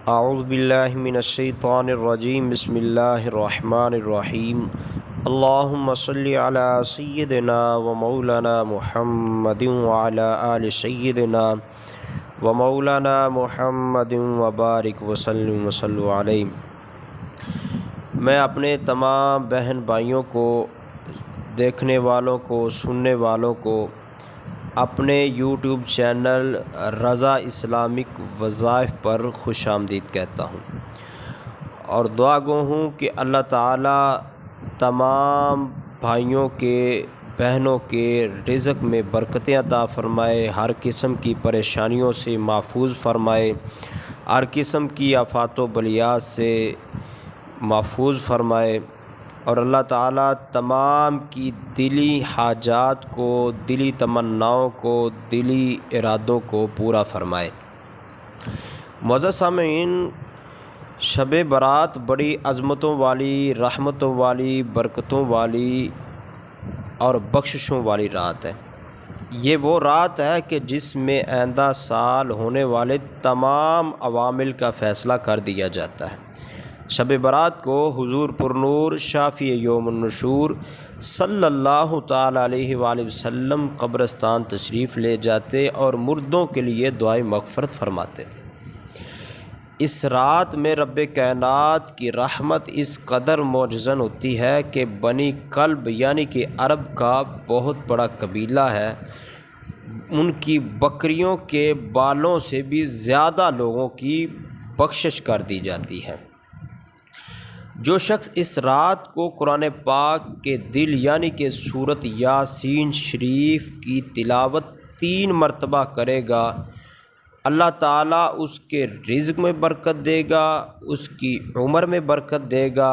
اعوذ باللہ من الشیطان الرجیم بسم اللہ الرحمن الرحیم اللہم صلی علی سیدنا و مولانا محمد وعلی آل سیدنا و مولانا محمد وبارک وسلم وصلو علیہ۔ میں اپنے تمام بہن بھائیوں کو، دیکھنے والوں کو، سننے والوں کو اپنے یوٹیوب چینل رضا اسلامک وظائف پر خوش آمدید کہتا ہوں، اور دعا گو ہوں کہ اللہ تعالیٰ تمام بھائیوں کے، بہنوں کے رزق میں برکتیں عطا فرمائے، ہر قسم کی پریشانیوں سے محفوظ فرمائے، ہر قسم کی آفات و بلیات سے محفوظ فرمائے، اور اللہ تعالیٰ تمام کی دلی حاجات کو، دلی تمناؤں کو، دلی ارادوں کو پورا فرمائے۔ معزز سامعین، شب برات بڑی عظمتوں والی، رحمتوں والی، برکتوں والی اور بخششوں والی رات ہے۔ یہ وہ رات ہے کہ جس میں آئندہ سال ہونے والے تمام عوامل کا فیصلہ کر دیا جاتا ہے۔ شب برات کو حضور پرنور شافی یوم النشور صلی اللہ تعالیٰ علیہ وآلہ وسلم قبرستان تشریف لے جاتے اور مردوں کے لیے دعائے مغفرت فرماتے تھے۔ اس رات میں رب کائنات کی رحمت اس قدر معجزن ہوتی ہے کہ بنی کلب یعنی کہ عرب کا بہت بڑا قبیلہ ہے، ان کی بکریوں کے بالوں سے بھی زیادہ لوگوں کی بخشش کر دی جاتی ہے۔ جو شخص اس رات کو قرآن پاک کے دل یعنی کہ سورۃ یاسین شریف کی تلاوت 3 مرتبہ کرے گا، اللہ تعالیٰ اس کے رزق میں برکت دے گا، اس کی عمر میں برکت دے گا،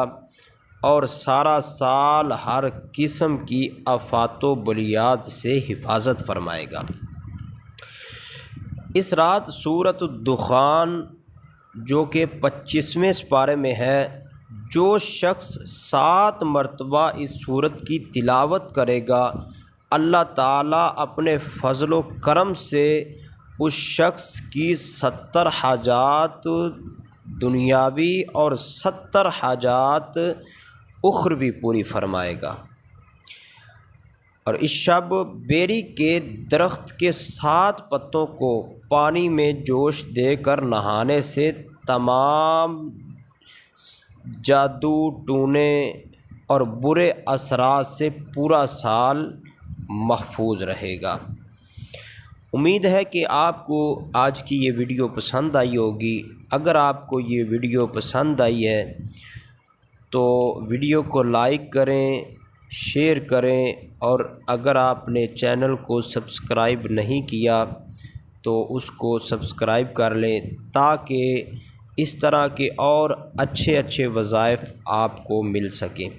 اور سارا سال ہر قسم کی آفات و بلیات سے حفاظت فرمائے گا۔ اس رات سورۃ الدخان جو کہ 25ویں سپارے میں ہے، جو شخص 7 مرتبہ اس سورت کی تلاوت کرے گا، اللہ تعالیٰ اپنے فضل و کرم سے اس شخص کی 70 حاجات دنیاوی اور 70 حاجات اخروی پوری فرمائے گا۔ اور اس شب بیری کے درخت کے 7 پتوں کو پانی میں جوش دے کر نہانے سے تمام جادو ٹونے اور برے اثرات سے پورا سال محفوظ رہے گا۔ امید ہے کہ آپ کو آج کی یہ ویڈیو پسند آئی ہوگی۔ اگر آپ کو یہ ویڈیو پسند آئی ہے تو ویڈیو کو لائک کریں، شیئر کریں، اور اگر آپ نے چینل کو سبسکرائب نہیں کیا تو اس کو سبسکرائب کر لیں، تاکہ اس طرح کے اور اچھے وظائف آپ کو مل سکیں۔